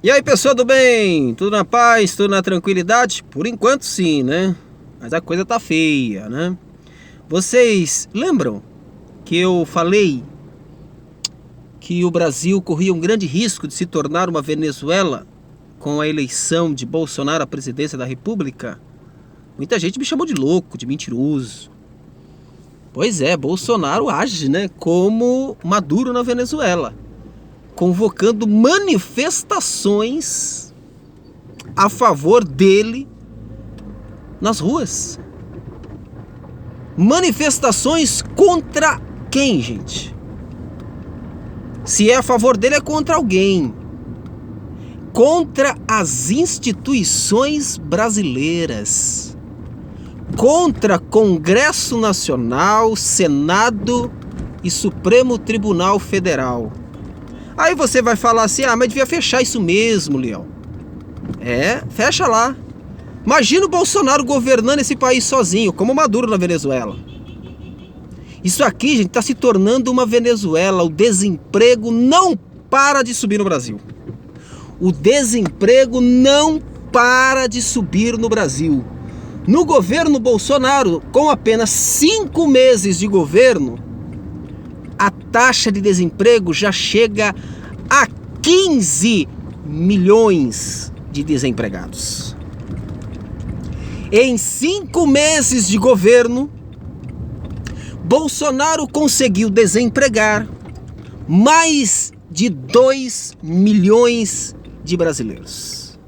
E aí, pessoal do bem? Tudo na paz, tudo na tranquilidade? Por enquanto sim, né? Mas a coisa tá feia, né? Vocês lembram que eu falei que o Brasil corria um grande risco de se tornar uma Venezuela com a eleição de Bolsonaro à presidência da República? Muita gente me chamou de louco, de mentiroso. Pois é, Bolsonaro age, né, como Maduro na Venezuela, convocando manifestações a favor dele nas ruas. Manifestações contra quem, gente? Se é a favor dele, é contra alguém. Contra as instituições brasileiras. Contra Congresso Nacional, Senado e Supremo Tribunal Federal. Aí você vai falar assim, mas devia fechar isso mesmo, Leão. Fecha lá. Imagina o Bolsonaro governando esse país sozinho, como Maduro na Venezuela. Isso aqui, gente, está se tornando uma Venezuela. O desemprego não para de subir no Brasil. O desemprego não para de subir no Brasil. No governo Bolsonaro, com apenas 5 meses de governo, a taxa de desemprego já chega a 15 milhões de desempregados. Em 5 meses de governo, Bolsonaro conseguiu desempregar mais de 2 milhões de brasileiros.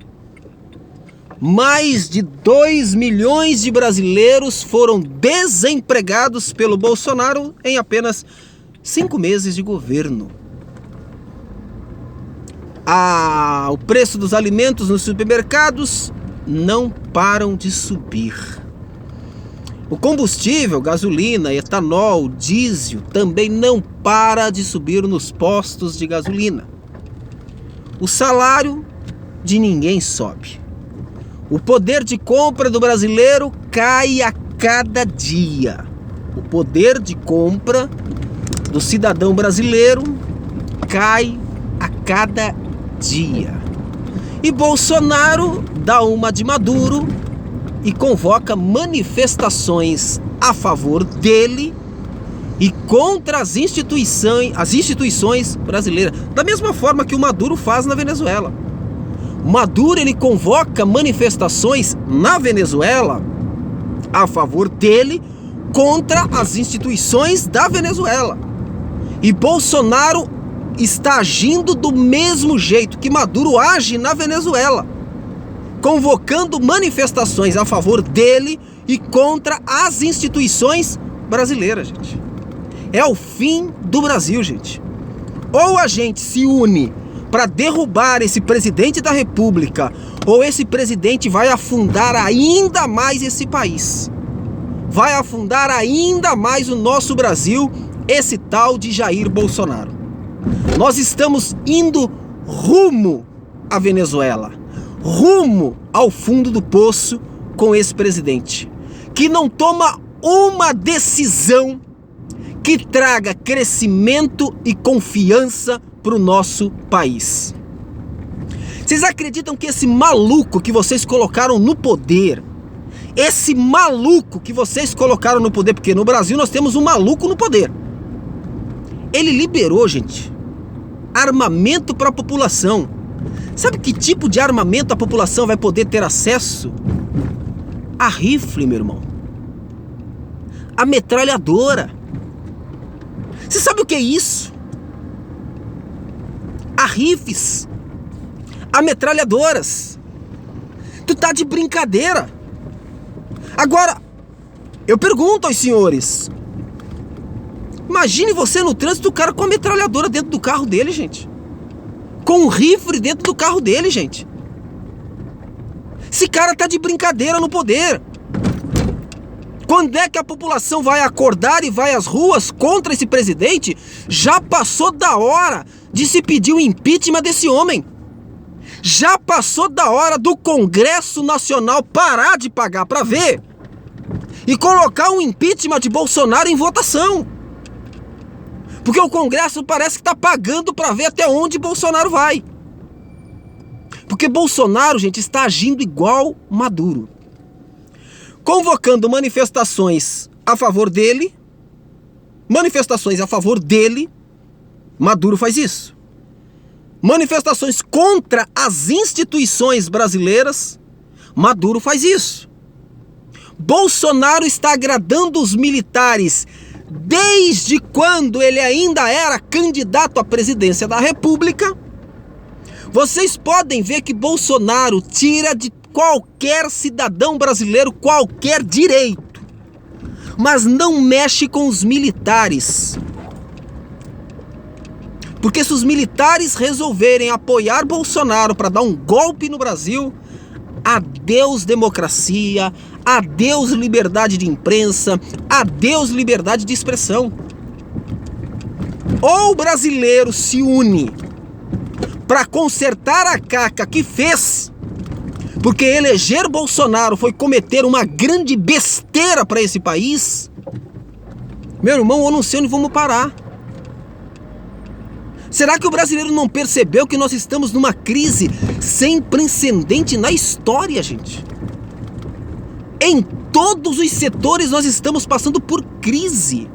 Mais de 2 milhões de brasileiros foram desempregados pelo Bolsonaro em apenas 5 meses de governo. O preço dos alimentos nos supermercados não param de subir. O combustível, gasolina, etanol, diesel também não para de subir nos postos de gasolina. O salário de ninguém sobe. O poder de compra do brasileiro cai a cada dia. O poder de compra do cidadão brasileiro cai a cada dia. E Bolsonaro dá uma de Maduro e convoca manifestações a favor dele e contra as instituições brasileiras, da mesma forma que o Maduro faz na Venezuela. O Maduro, ele convoca manifestações na Venezuela a favor dele contra as instituições da Venezuela. E Bolsonaro está agindo do mesmo jeito que Maduro age na Venezuela, convocando manifestações a favor dele e contra as instituições brasileiras, gente. É o fim do Brasil, gente. Ou a gente se une para derrubar esse presidente da República, ou esse presidente vai afundar ainda mais esse país. Vai afundar ainda mais o nosso Brasil, esse tal de Jair Bolsonaro. Nós estamos indo rumo à Venezuela, rumo ao fundo do poço com esse presidente, que não toma uma decisão que traga crescimento e confiança para o nosso país. Vocês acreditam que esse maluco que vocês colocaram no poder, porque no Brasil nós temos um maluco no poder, ele liberou, gente, armamento para a população. Sabe que tipo de armamento a população vai poder ter acesso? A rifle, meu irmão. A metralhadora. Você sabe o que é isso? A rifles. A metralhadoras. Tu tá de brincadeira. Agora, eu pergunto aos senhores. Imagine você no trânsito, o cara com a metralhadora dentro do carro dele, gente. Com um rifle dentro do carro dele, gente. Esse cara tá de brincadeira no poder. Quando é que a população vai acordar e vai às ruas contra esse presidente? Já passou da hora de se pedir o impeachment desse homem. Já passou da hora do Congresso Nacional parar de pagar para ver e colocar um impeachment de Bolsonaro em votação. Porque o Congresso parece que está pagando para ver até onde Bolsonaro vai. Porque Bolsonaro, gente, está agindo igual Maduro. Convocando manifestações a favor dele. Manifestações a favor dele. Maduro faz isso. Manifestações contra as instituições brasileiras. Maduro faz isso. Bolsonaro está agradando os militares desde quando ele ainda era candidato à presidência da República. Vocês podem ver que Bolsonaro tira de qualquer cidadão brasileiro qualquer direito, mas não mexe com os militares. Porque se os militares resolverem apoiar Bolsonaro para dar um golpe no Brasil, adeus democracia, adeus liberdade de imprensa, adeus liberdade de expressão. Ou o brasileiro se une para consertar a caca que fez, porque eleger Bolsonaro foi cometer uma grande besteira para esse país. Meu irmão, eu não sei onde vamos parar. Será que o brasileiro não percebeu que nós estamos numa crise sem precedente na história, gente? Em todos os setores nós estamos passando por crise.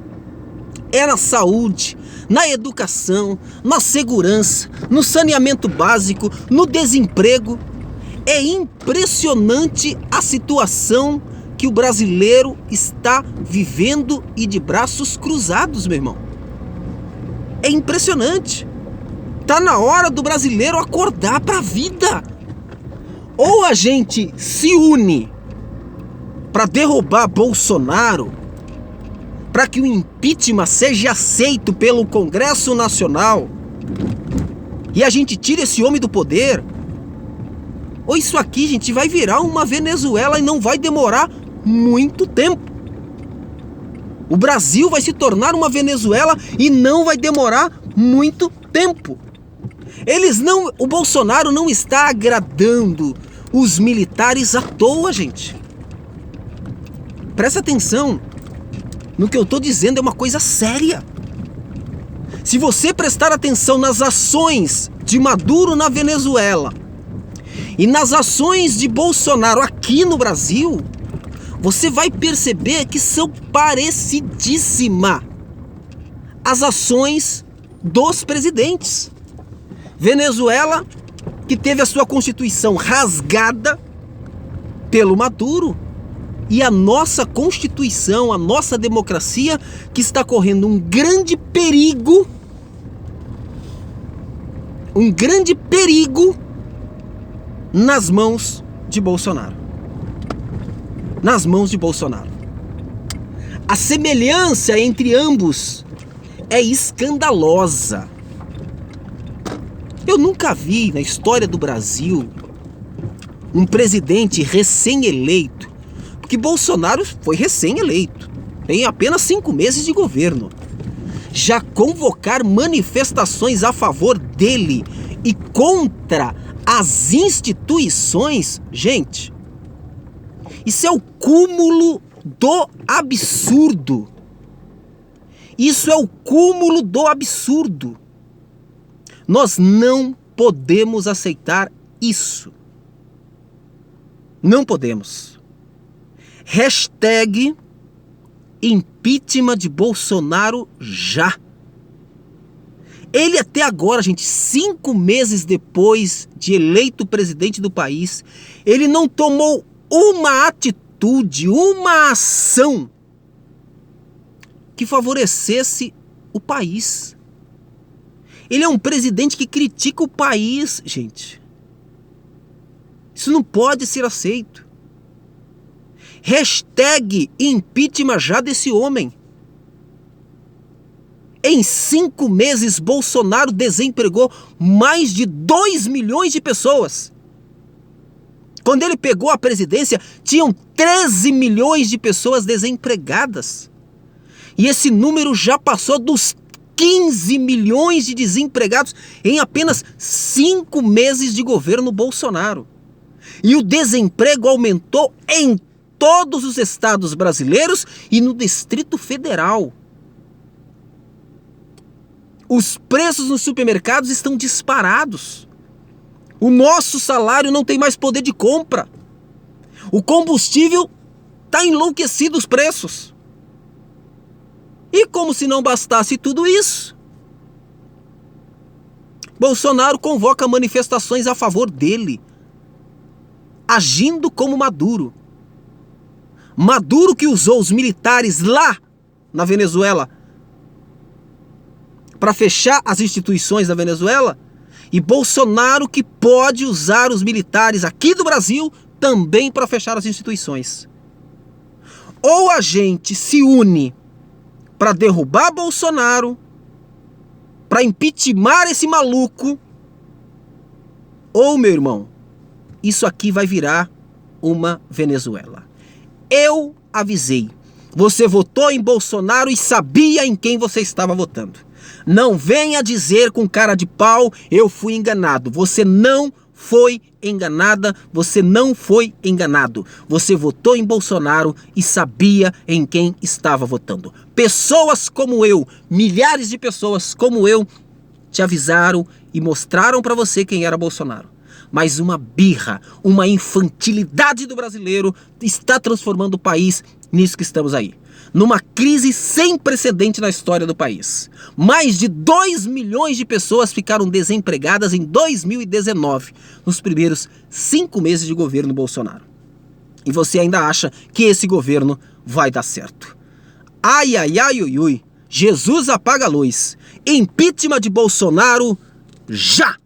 É na saúde, na educação, na segurança, no saneamento básico, no desemprego. É impressionante a situação que o brasileiro está vivendo e de braços cruzados, meu irmão. É impressionante. Tá na hora do brasileiro acordar para a vida. Ou a gente se une para derrubar Bolsonaro, para que o impeachment seja aceito pelo Congresso Nacional e a gente tire esse homem do poder, ou isso aqui, gente, vai virar uma Venezuela e não vai demorar muito tempo. O Brasil vai se tornar uma Venezuela e não vai demorar muito tempo. O Bolsonaro não está agradando os militares à toa, gente. Presta atenção no que eu estou dizendo, é uma coisa séria. Se você prestar atenção nas ações de Maduro na Venezuela e nas ações de Bolsonaro aqui no Brasil, você vai perceber que são parecidíssimas as ações dos presidentes. Venezuela, que teve a sua constituição rasgada pelo Maduro, e a nossa constituição, a nossa democracia, que está correndo um grande perigo nas mãos de Bolsonaro. Nas mãos de Bolsonaro. A semelhança entre ambos é escandalosa. Eu nunca vi na história do Brasil um presidente recém-eleito, porque Bolsonaro foi recém-eleito, tem apenas 5 meses de governo, já convocar manifestações a favor dele e contra as instituições. Gente, isso é o cúmulo do absurdo. Isso é o cúmulo do absurdo. Nós não podemos aceitar isso. Não podemos. Hashtag impeachment de Bolsonaro já. Ele até agora, gente, 5 meses depois de eleito presidente do país, ele não tomou uma atitude, uma ação que favorecesse o país. Ele é um presidente que critica o país, gente. Isso não pode ser aceito. Hashtag impeachment já desse homem. Em 5 meses, Bolsonaro desempregou mais de 2 milhões de pessoas. Quando ele pegou a presidência, tinham 13 milhões de pessoas desempregadas. E esse número já passou dos 15 milhões de desempregados em apenas 5 meses de governo Bolsonaro. E o desemprego aumentou em todos os estados brasileiros e no Distrito Federal. Os preços nos supermercados estão disparados. O nosso salário não tem mais poder de compra. O combustível está enlouquecido os preços. E como se não bastasse tudo isso, Bolsonaro convoca manifestações a favor dele, agindo como Maduro. Maduro que usou os militares lá na Venezuela para fechar as instituições da Venezuela, e Bolsonaro que pode usar os militares aqui do Brasil também para fechar as instituições. Ou a gente se une para derrubar Bolsonaro, para impeachment esse maluco, ou, meu irmão, isso aqui vai virar uma Venezuela. Eu avisei. Você votou em Bolsonaro e sabia em quem você estava votando. Não venha dizer com cara de pau, eu fui enganado. Você não foi enganada, você não foi enganado. Você votou em Bolsonaro e sabia em quem estava votando. Pessoas como eu, milhares de pessoas como eu, te avisaram e mostraram para você quem era Bolsonaro. Mas uma birra, uma infantilidade do brasileiro está transformando o país nisso que estamos aí. Numa crise sem precedente na história do país. Mais de 2 milhões de pessoas ficaram desempregadas em 2019, nos primeiros 5 meses de governo Bolsonaro. E você ainda acha que esse governo vai dar certo. Ai, ai, ai, ui, ui. Jesus apaga a luz. Impeachment de Bolsonaro já!